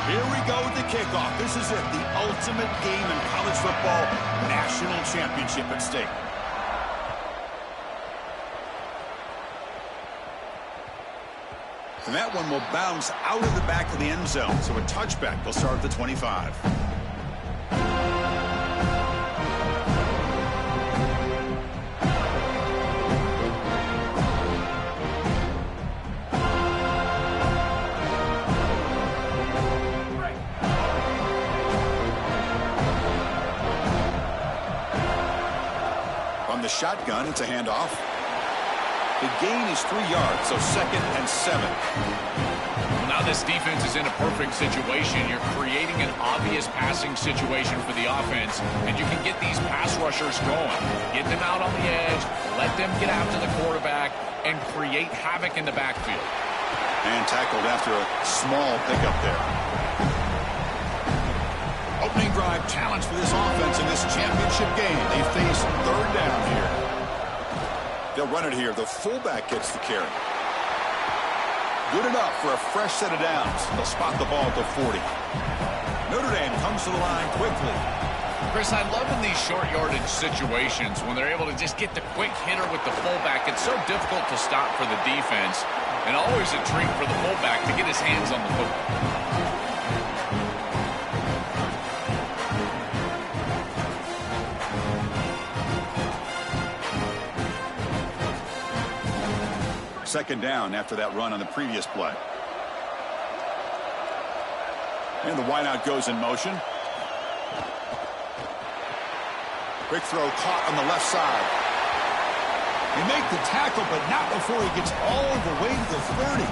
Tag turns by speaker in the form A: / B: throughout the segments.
A: Here we go with the kickoff. This is it, the ultimate game in college football, national championship at stake. And that one will bounce out of the back of the end zone, so a touchback will start at the 25. From the shotgun, it's a handoff. The gain is 3 yards, so 2nd and 7.
B: Well, now this defense is in a perfect situation. You're creating an obvious passing situation for the offense, and you can get these pass rushers going. Get them out on the edge, let them get after the quarterback, and create havoc in the backfield.
A: And tackled after a small pickup there. Opening drive challenge for this offense in this championship game. They face 3rd down here. They'll run it here. The fullback gets the carry. Good enough for a fresh set of downs. They'll spot the ball at the 40. Notre Dame comes to the line quickly.
B: Chris, I love in these short yardage situations when they're able to just get the quick hitter with the fullback. It's so difficult to stop for the defense, and always a treat for the fullback to get his hands on the football.
A: Second down after that run on the previous play. And the wideout goes in motion. Quick throw caught on the left side. They make the tackle, but not before he gets all the way to the 30.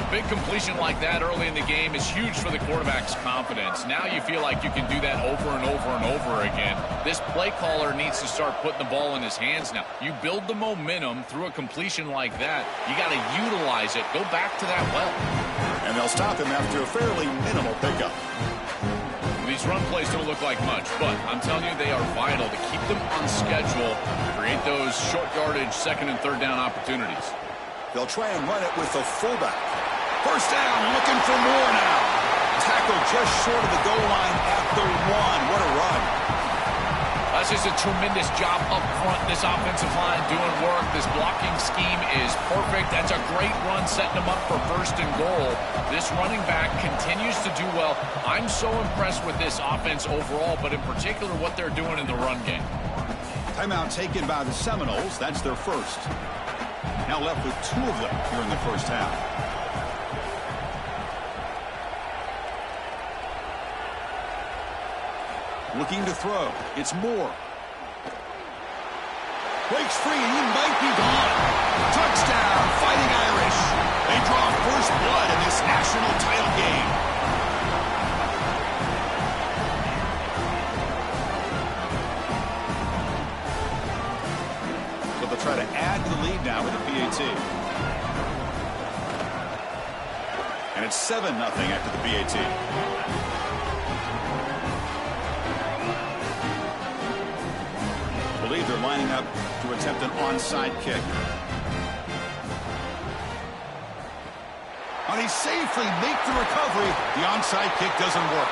B: A big completion like that early in the game is huge for the quarterback's confidence. Now you feel like you can do that over and over and over again. This play caller needs to start putting the ball in his hands now. You build the momentum through a completion like that. You got to utilize it. Go back to that well.
A: And they'll stop him after a fairly minimal pickup.
B: These run plays don't look like much, but I'm telling you they are vital to keep them on schedule, create those short yardage 2nd and 3rd down opportunities.
A: They'll try and run it with the fullback. First down, looking for more now. Tackle just short of the goal line at the 1. What a run.
B: That's just a tremendous job up front. This offensive line doing work. This blocking scheme is perfect. That's a great run, setting them up for 1st and goal. This running back continues to do well. I'm so impressed with this offense overall, but in particular what they're doing in the run game.
A: Timeout taken by the Seminoles. That's their first. Now left with 2 of them here in the first half. Looking to throw. It's Moore. Breaks free, and he might be gone. Touchdown, Fighting Irish. They draw first blood in this national title game. So they'll try to add to the lead now with a PAT. And it's 7-0 after the PAT. I believe they're lining up to attempt an onside kick. And he safely make the recovery. The onside kick doesn't work.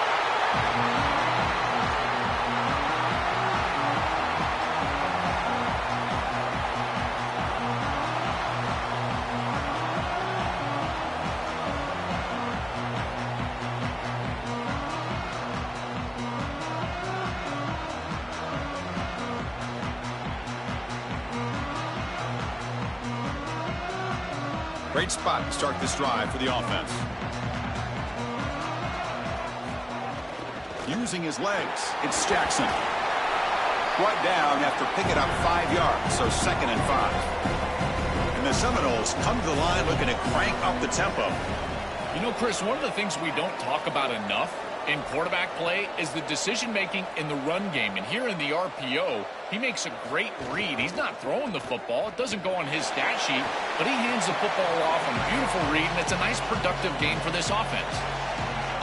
A: Great spot to start this drive for the offense. Using his legs, it's Jackson. Brought down after picking up 5 yards, so 2nd and 5. And the Seminoles come to the line looking to crank up the tempo.
B: You know, Chris, one of the things we don't talk about enough in quarterback play is the decision-making in the run game. And here in the RPO, he makes a great read. He's not throwing the football. It doesn't go on his stat sheet, but he hands the football off on a beautiful read, and it's a nice productive game for this offense.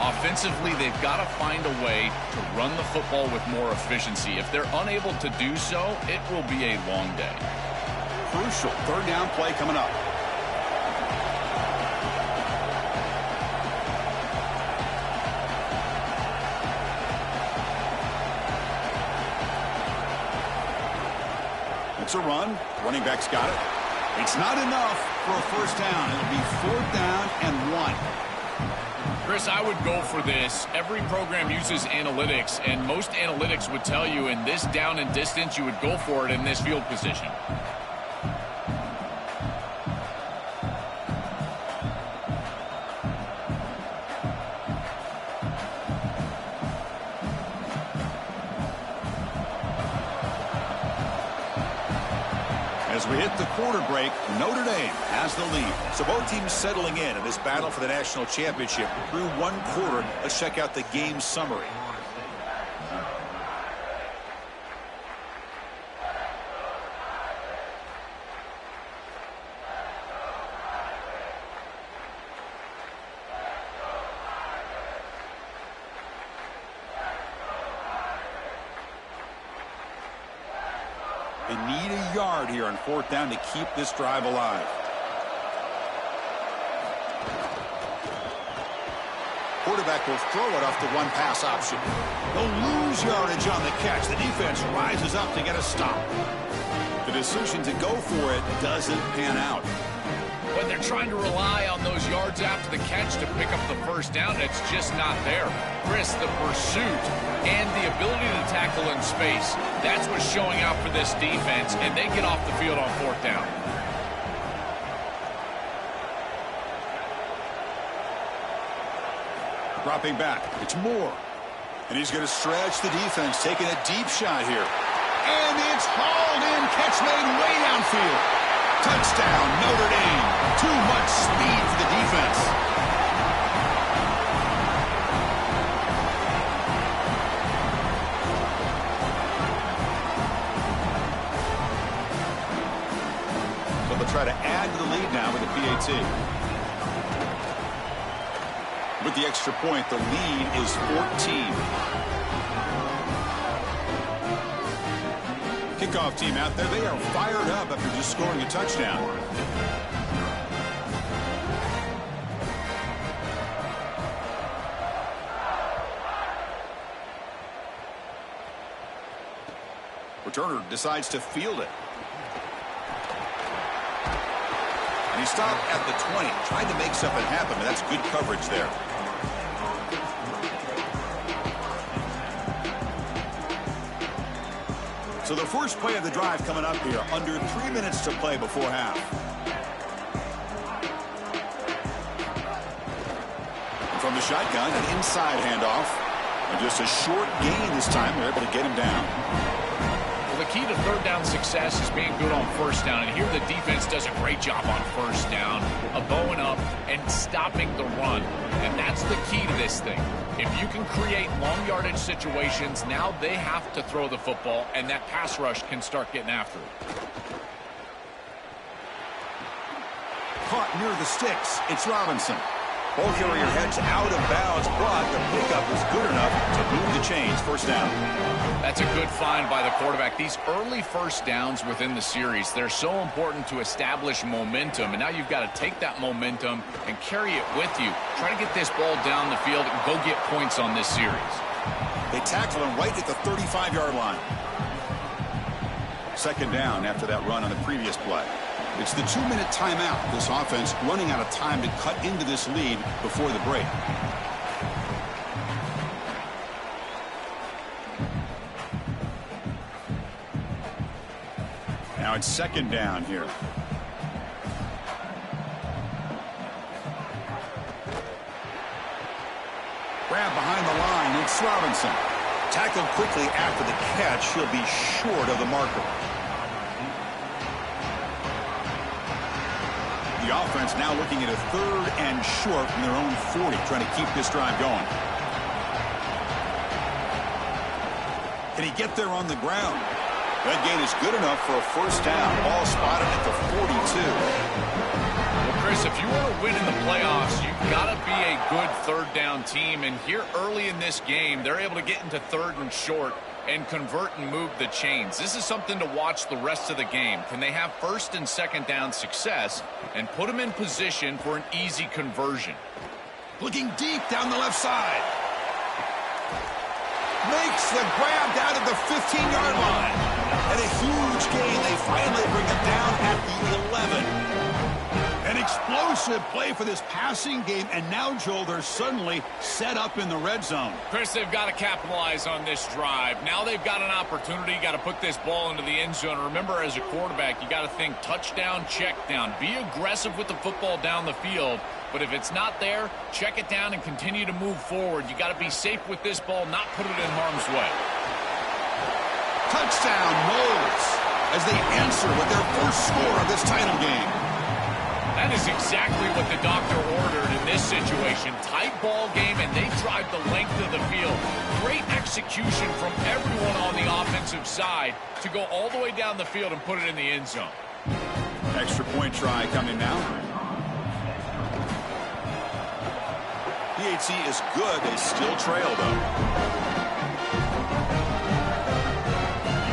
B: Offensively, they've got to find a way to run the football with more efficiency. If they're unable to do so, it will be a long day.
A: Crucial 3rd down play coming up. It's a run. Running back's got it. It's not enough for a first down. It'll be 4th down and 1.
B: Chris, I would go for this. Every program uses analytics, and most analytics would tell you in this down and distance, you would go for it in this field position.
A: As we hit the quarter break, Notre Dame has the lead. So both teams settling in this battle for the national championship through one quarter. Let's check out the game summary. They need a yard here on 4th down to keep this drive alive. Quarterback will throw it off the one-pass option. They'll lose yardage on the catch. The defense rises up to get a stop. The decision to go for it doesn't pan out.
B: When they're trying to rely on those yards after the catch to pick up the first down, it's just not there. Chris, the pursuit and the ability to tackle in space, that's what's showing out for this defense, and they get off the field on 4th down.
A: Dropping back, it's Moore. And he's going to stretch the defense, taking a deep shot here. And it's hauled in, catch made way downfield. Touchdown, Notre Dame. Too much speed for the defense. So they'll try to add to the lead now with the PAT. With the extra point, the lead is 14. Kickoff team out there. They are fired up after just scoring a touchdown. Returner decides to field it. And he stopped at the 20. Tried to make something happen, but that's good coverage there. So the first play of the drive coming up here. Under 3 minutes to play before half. From the shotgun, an inside handoff. And just a short gain this time. They're able to get him down.
B: Well, the key to 3rd down success is being good on 1st down. And here the defense does a great job on 1st down of bowing up and stopping the run. And that's the key to this thing. If you can create long yardage situations, now they have to throw the football, and that pass rush can start getting after it.
A: Caught near the sticks. It's Robinson. Ball carrier heads out of bounds, but the pickup is good enough to move the chains. 1st down.
B: That's a good find by the quarterback. These early 1st downs within the series, they're so important to establish momentum. And now you've got to take that momentum and carry it with you. Try to get this ball down the field and go get points on this series.
A: They tackle him right at the 35-yard line. 2nd down after that run on the previous play. It's the 2-minute timeout. This offense running out of time to cut into this lead before the break. Now it's 2nd down here. Grab behind the line. It's Robinson. Tackled quickly after the catch. He'll be short of the marker. The offense now looking at a 3rd and short from their own 40, trying to keep this drive going. Can he get there on the ground? That gain is good enough for a 1st down. Ball spotted at the 42.
B: Well, Chris, if you want to win in the playoffs, you've got to be a good 3rd down team. And here early in this game, they're able to get into 3rd and short and convert and move the chains. This is something to watch the rest of the game. Can they have 1st and 2nd down success and put them in position for an easy conversion?
A: Looking deep down the left side. Makes the grab down at the 15-yard line. And a huge gain. They finally bring him down at the 11. An explosive play for this passing game, and now, Joel, they're suddenly set up in the red zone.
B: Chris, they've got to capitalize on this drive. Now they've got an opportunity. Got to put this ball into the end zone. Remember, as a quarterback, you got to think touchdown, check down. Be aggressive with the football down the field. But if it's not there, check it down and continue to move forward. You got to be safe with this ball, not put it in harm's way.
A: Touchdown, Knowles, as they answer with their first score of this title game.
B: That is exactly what the doctor ordered in this situation. Tight ball game, and they drive the length of the field. Great execution from everyone on the offensive side to go all the way down the field and put it in the end zone.
A: Extra point try coming now. PAT is good. They still trail, though.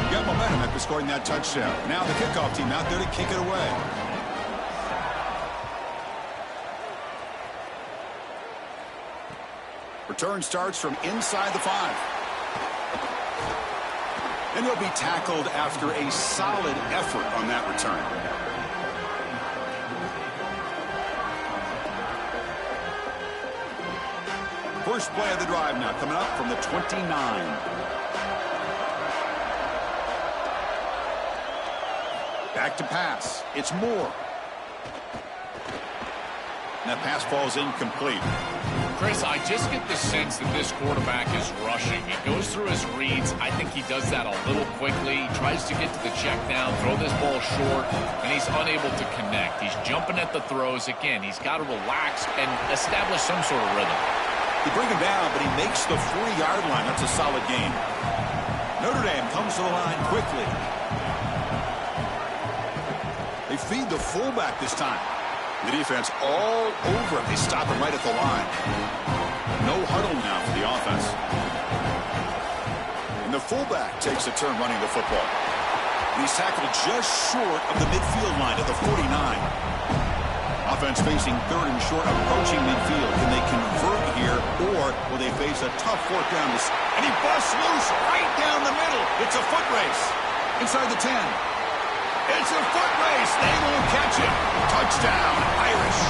A: You got momentum after scoring that touchdown. Now the kickoff team out there to kick it away. Return starts from inside the 5. And he'll be tackled after a solid effort on that return. First play of the drive now coming up from the 29. Back to pass. It's Moore. And that pass falls incomplete.
B: Chris, I just get the sense that this quarterback is rushing. He goes through his reads. I think he does that a little quickly. He tries to get to the check down, throw this ball short, and he's unable to connect. He's jumping at the throws. Again, he's got to relax and establish some sort of rhythm.
A: They bring him down, but he makes the 40-yard line. That's a solid gain. Notre Dame comes to the line quickly. They feed the fullback this time. The defense all over him. They stop him right at the line. No huddle now for the offense. And the fullback takes a turn running the football. And he's tackled just short of the midfield line at the 49. Offense facing third and short, approaching midfield. Can they convert here, or will they face a tough fourth down? And he busts loose right down the middle. It's a foot race. Inside the 10. It's a foot race. They won't catch him. Touchdown, Irish.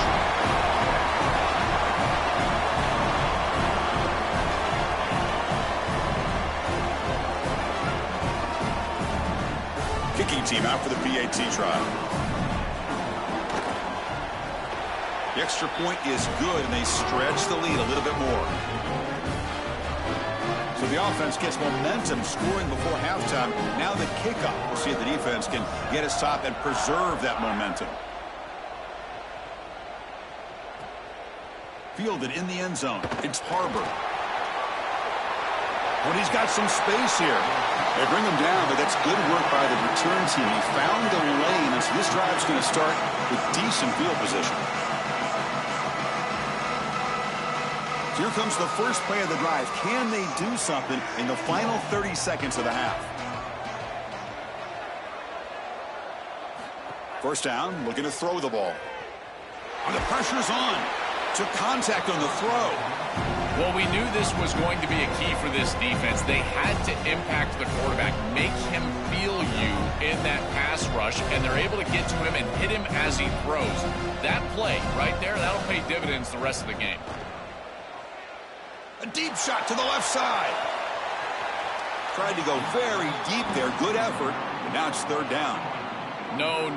A: Kicking team out for the PAT try. The extra point is good, and they stretch the lead a little bit more. So the offense gets momentum scoring before halftime. Now the kickoff. We'll see if the defense can get a stop and preserve that momentum. Fielded in the end zone. It's Harbor. But he's got some space here. They bring him down, but that's good work by the return team. He found the lane, and so this drive's going to start with decent field position. Here comes the first play of the drive. Can they do something in the final 30 seconds of the half? First down, looking to throw the ball. And the pressure's on. Took contact on the throw.
B: Well, we knew this was going to be a key for this defense. They had to impact the quarterback, make him feel you in that pass rush, and they're able to get to him and hit him as he throws. That play right there, that'll pay dividends the rest of the game.
A: A deep shot to the left side. Tried to go very deep there. Good effort. But now it's third down.
B: No.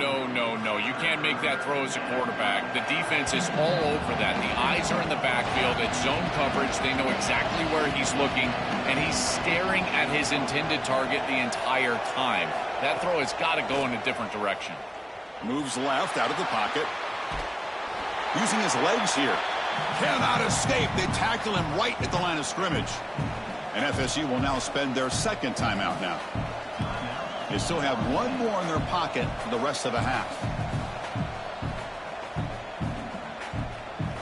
B: You can't make that throw as a quarterback. The defense is all over that. The eyes are in the backfield. It's zone coverage. They know exactly where he's looking, and he's staring at his intended target the entire time. That throw has got to go in a different direction.
A: Moves left out of the pocket. Using his legs here. Cannot escape. They tackle him right at the line of scrimmage. And FSU will now spend their second timeout now. They still have one more in their pocket for the rest of the half.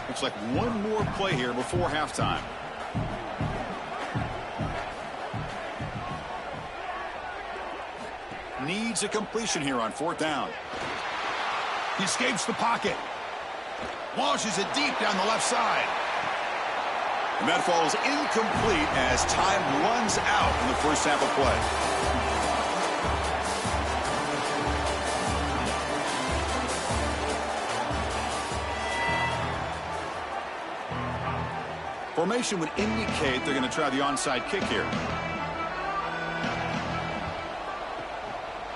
A: Looks like one more play here before halftime. Needs a completion here on fourth down. He escapes the pocket. Launches it deep down the left side. And that falls incomplete as time runs out in the first half of play. Formation would indicate they're going to try the onside kick here.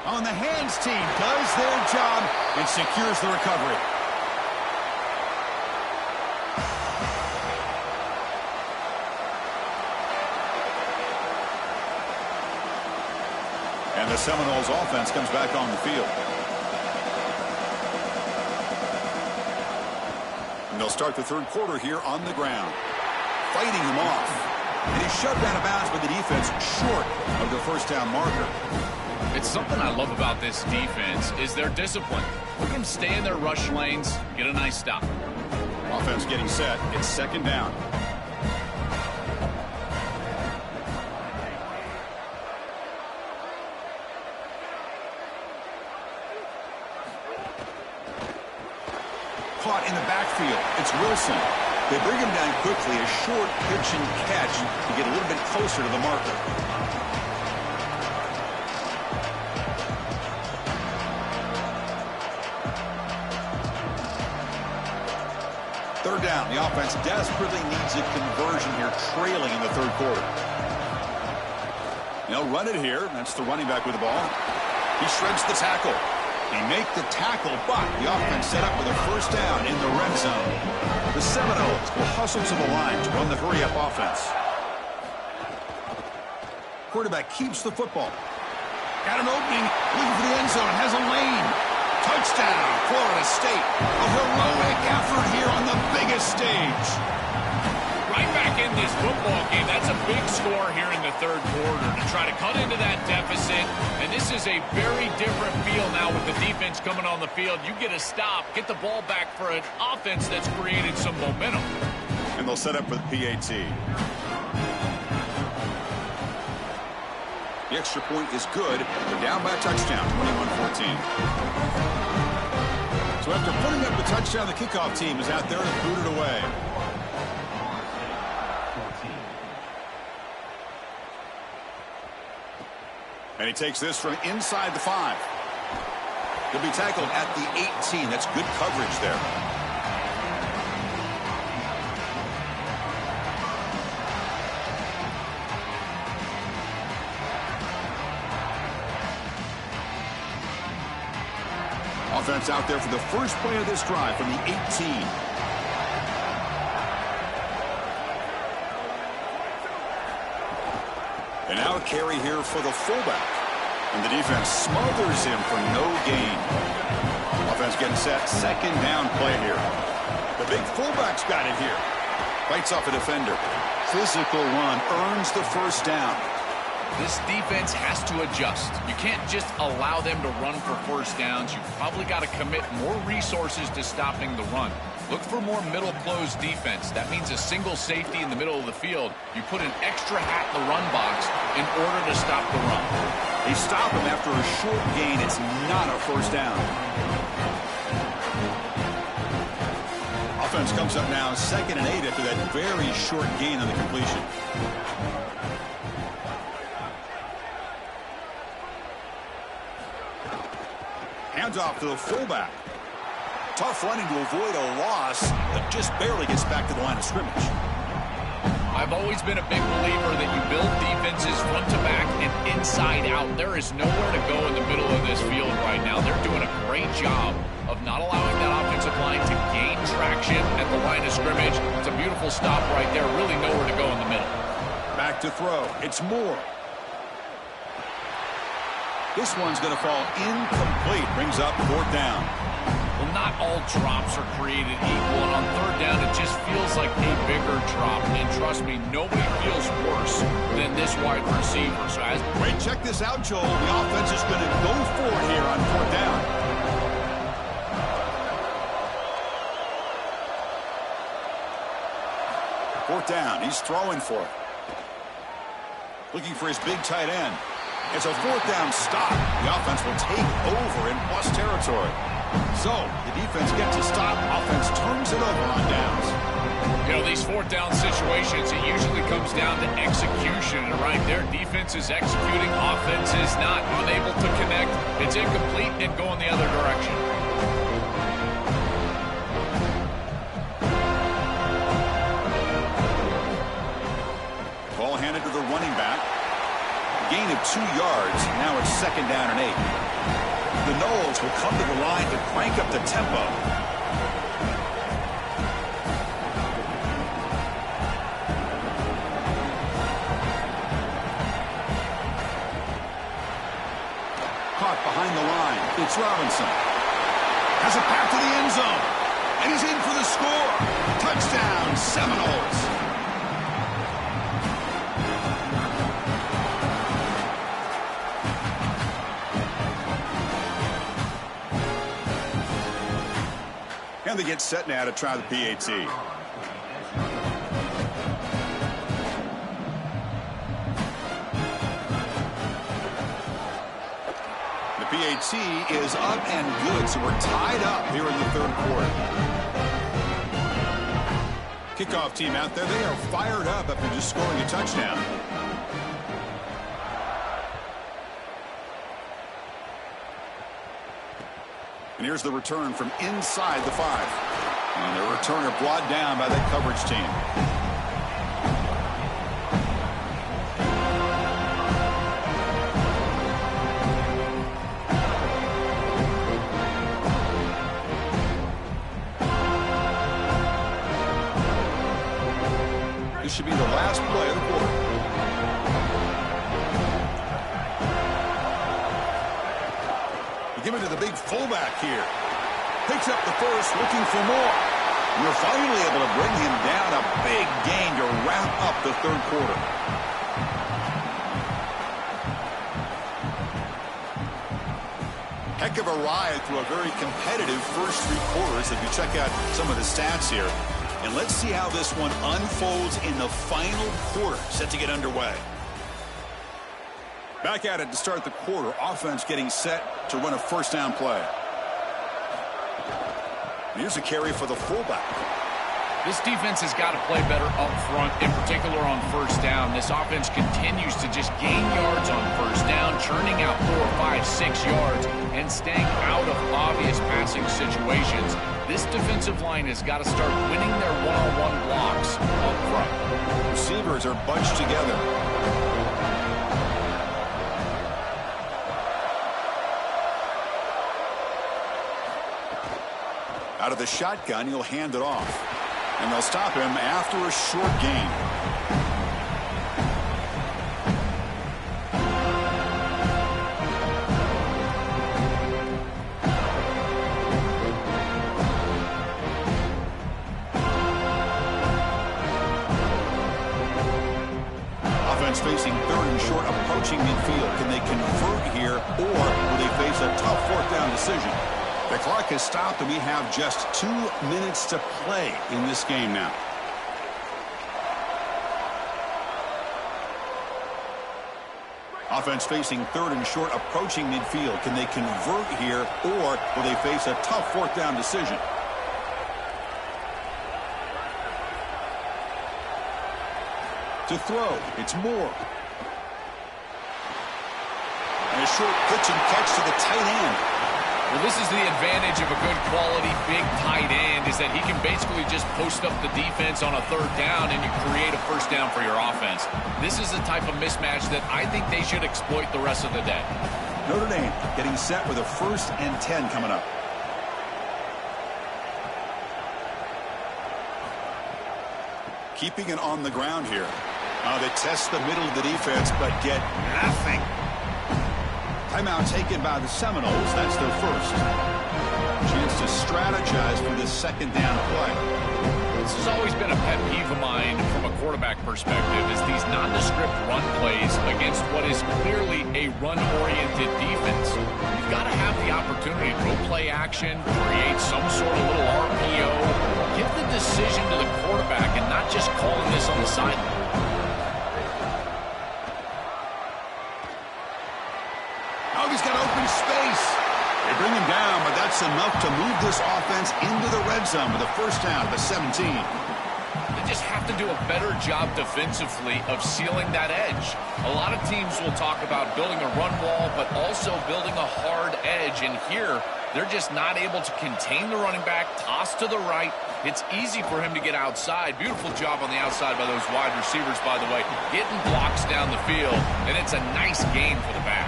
A: On the hands team does their job and secures the recovery. And the Seminoles offense comes back on the field. And they'll start the third quarter here on the ground. Fighting him off. And he's shoved out of bounds by the defense short of the first down marker.
B: It's something I love about this defense is their discipline. Look them stay in their rush lanes, get a nice stop.
A: Offense getting set. It's second down. Caught in the backfield. It's Wilson. They bring him down quickly. A short pitch and catch to get a little bit closer to the marker. Third down. The offense desperately needs a conversion here, trailing in the third quarter. They'll run it here. That's the running back with the ball. He shreds the tackle. They make the tackle, but the offense set up with a first down in the red zone. The Seminoles will hustle to the line to run the hurry-up offense. Quarterback keeps the football. Got an opening, looking for the end zone, has a lane. Touchdown, Florida State. A heroic effort here on the biggest stage.
B: Right back in this football game. That's a big score here in the third quarter to try to cut into that deficit. And this is a very different feel now with the defense coming on the field. You get a stop, get the ball back for an offense that's created some momentum.
A: And they'll set up for the PAT. The extra point is good. They're down by a touchdown, 21-14. So after putting up the touchdown, the kickoff team is out there to boot it away. And he takes this from inside the 5. He'll be tackled at the 18. That's good coverage there. Offense out there for the first play of this drive from the 18. And now a carry here for the fullback. And the defense smothers him for no gain. Offense getting set. Second down play here. The big fullback's got it here. Fights off a defender. Physical run. Earns the first down.
B: This defense has to adjust. You can't just allow them to run for first downs. You've probably got to commit more resources to stopping the run. Look for more middle closed defense. That means a single safety in the middle of the field. You put an extra hat in the run box in order to stop the run.
A: They stop him after a short gain. It's not a first down. Offense comes up now 2nd and 8 after that very short gain on the completion. Hands off to the fullback. Tough running to avoid a loss, but just barely gets back to the line of scrimmage.
B: I've always been a big believer that you build defenses front to back and inside out. There is nowhere to go in the middle of this field right now. They're doing a great job of not allowing that offensive line to gain traction at the line of scrimmage. It's a beautiful stop right there. Really nowhere to go in the middle.
A: Back to throw. It's Moore. This one's going to fall incomplete. Brings up 4th down.
B: Well, not all drops are created equal, and on 3rd down, it just feels like a bigger drop. And trust me, nobody feels worse than this wide receiver. So
A: wait, check this out, Joel. The offense is going to go for it here on 4th down. Fourth down. He's throwing for it. Looking for his big tight end. It's a 4th down stop. The offense will take over in plus territory. So, the defense gets a stop. Offense turns it over on downs.
B: You know, these 4th down situations, it usually comes down to execution. And right there, defense is executing. Offense is not unable to connect. It's incomplete and going the other direction.
A: Ball handed to the running back. Gain of 2 yards. Now it's 2nd down and 8. The Noles will come to the line to crank up the tempo. Caught behind the line. It's Robinson. Has it back to the end zone. And he's in for the score. Touchdown, Seminoles. And they get set now to try the PAT. The PAT is up and good, so we're tied up here in the 3rd quarter. Kickoff team out there, they are fired up after just scoring a touchdown. And here's the return from inside the 5. And the returner brought down by that coverage team. This should be the last play of the quarter. Give it to the big fullback here. Picks up the first, looking for more. We're finally able to bring him down. A big gain to wrap up the 3rd quarter. Heck of a ride through a very competitive first 3 quarters if you check out some of the stats here. And let's see how this one unfolds in the final quarter, set to get underway. Back at it to start the quarter. Offense getting set to run a 1st down play. And here's a carry for the fullback.
B: This defense has got to play better up front, in particular on 1st down. This offense continues to just gain yards on 1st down, churning out 4, 5, 6 yards, and staying out of obvious passing situations. This defensive line has got to start winning their one-on-one blocks up front.
A: Receivers are bunched together. Out of the shotgun, he'll hand it off. And they'll stop him after a short gain. Offense facing 3rd and short, approaching midfield. Can they convert here, or will they face a tough 4th down decision? The clock has stopped, and we have just 2 minutes to play in this game now. Offense facing 3rd and short, approaching midfield. Can they convert here, or will they face a tough 4th down decision? To throw, it's Moore. And a short pitch and catch to the tight end.
B: Well, this is the advantage of a good quality big tight end, is that he can basically just post up the defense on a 3rd down and you create a 1st down for your offense. This is the type of mismatch that I think they should exploit the rest of the day.
A: Notre Dame getting set with a 1st and 10 coming up. Keeping it on the ground here. They test the middle of the defense, but get nothing. Timeout taken by the Seminoles. That's their 1st. Chance to strategize for this 2nd down play.
B: This has always been a pet peeve of mine from a quarterback perspective, is these nondescript run plays against what is clearly a run-oriented defense. You've got to have the opportunity to go play action, create some sort of little RPO, give the decision to the quarterback and not just calling this on the sideline.
A: Oh, he's got open space. They bring him down, but that's enough to move this offense into the red zone with a 1st down at the 17.
B: They just have to do a better job defensively of sealing that edge. A lot of teams will talk about building a run wall, but also building a hard edge. And here, They're just not able to contain the running back, toss to the right. It's easy for him to get outside. Beautiful job on the outside by those wide receivers, by the way, getting blocks down the field, and it's a nice gain for the back.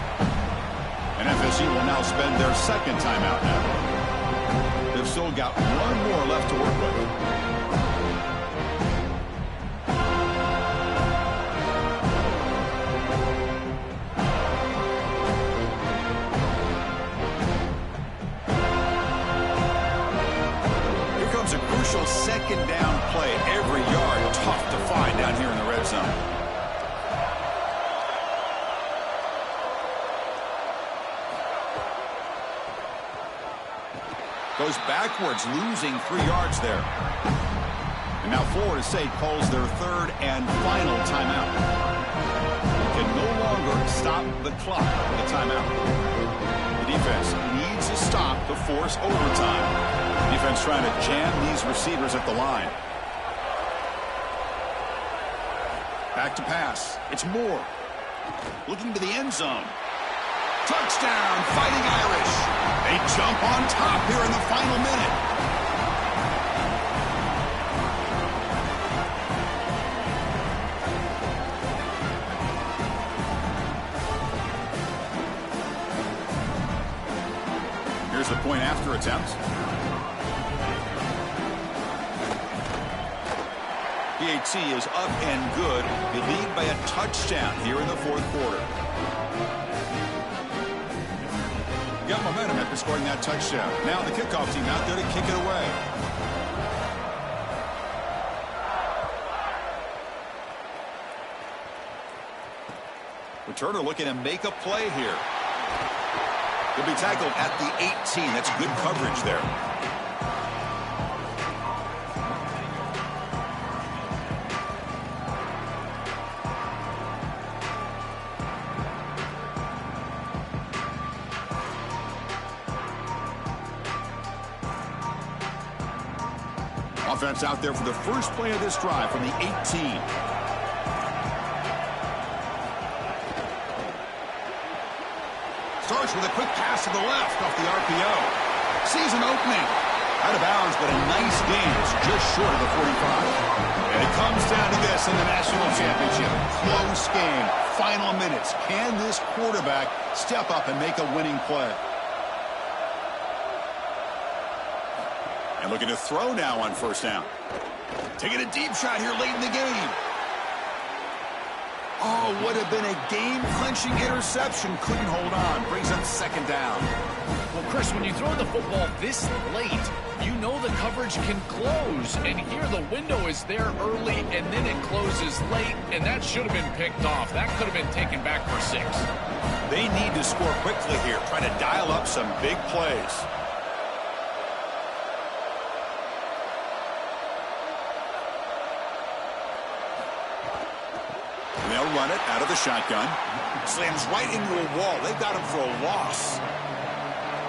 A: And FSU will now spend their second timeout now. They've still got one more left to work with. Second down play. Every yard tough to find down here in the red zone. Goes backwards, losing 3 yards there. And now Florida State calls their third and final timeout. They can no longer stop the clock with a timeout. The defense needs a stop to force overtime. Defense trying to jam these receivers at the line. Back to pass. It's Moore. Looking to the end zone. Touchdown, Fighting Irish. They jump on top here in the final minute. Here's the point after attempt. PAT is up and good. They lead by a touchdown here in the fourth quarter. Got momentum after scoring that touchdown. Now the kickoff team out there to kick it away. Returner looking to make a play here. He'll be tackled at the 18. That's good coverage there. Offense out there for the first play of this drive from the 18. Starts with a quick pass to the left off the RPO. Sees an opening. Out of bounds, but a nice gain. It's just short of the 45. And it comes down to this in the national championship. Close game. Final minutes. Can this quarterback step up and make a winning play? And looking to throw now on first down. Taking a deep shot here late in the game. Oh, would have been a game-clinching interception. Couldn't hold on. Brings up second down.
B: Well, Chris, when you throw the football this late, you know the coverage can close. And here the window is there early, and then it closes late, and that should have been picked off. That could have been taken back for 6.
A: They need to score quickly here, trying to dial up some big plays. They'll run it out of the shotgun. Slams right into a wall. They've got him for a loss.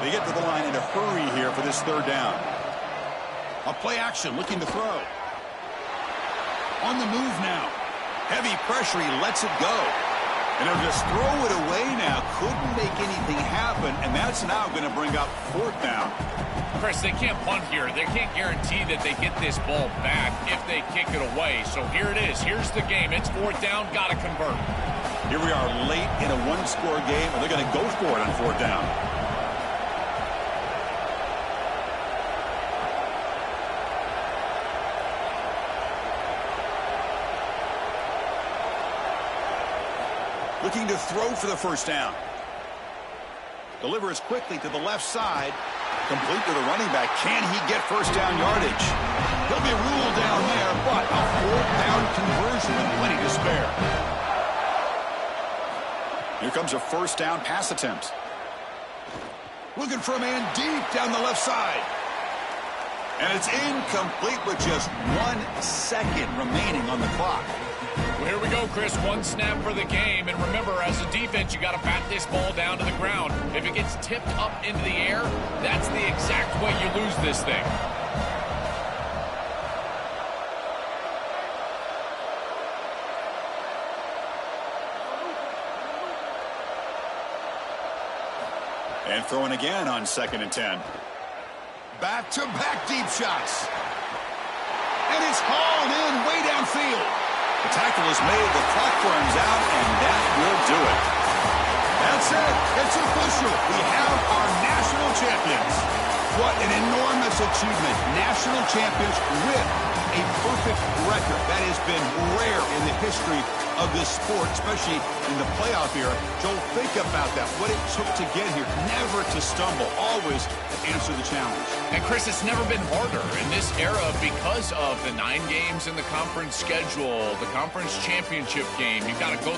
A: They get to the line in a hurry here for this third down. A play action, looking to throw. On the move now. Heavy pressure, he lets it go. And they'll just throw it away now. Couldn't make anything happen, and that's now going to bring up fourth down.
B: Chris, they can't punt here. They can't guarantee that they get this ball back if they kick it away. So here it is. Here's the game. It's fourth down. Got to convert.
A: Here we are late in a one-score game, and they're going to go for it on fourth down. Looking to throw for the first down. Delivers quickly to the left side. Complete to the running back. Can he get first down yardage? He'll be ruled down there, but a fourth down conversion with plenty to spare. Here comes a first down pass attempt. Looking for a man deep down the left side. And it's incomplete with just 1 second remaining on the clock.
B: Well, here we go, Chris. One snap for the game. And remember, as a defense, you got to bat this ball down to the ground. If it gets tipped up into the air, that's the exact way you lose this thing.
A: And throwing again on 2nd and 10. Back-to-back deep shots. And it's hauled in way downfield. The tackle is made, the clock runs out, and that will do it. That's it. It's official. We have our national champions. What an enormous achievement. National champions with a perfect record. That has been rare in the history of this sport, especially in the playoff era. Joel, think about that. What it took to get here. Never to stumble. Always to answer the challenge.
B: And, Chris, it's never been harder in this era because of the 9 games in the conference schedule, the conference championship game. You've got to go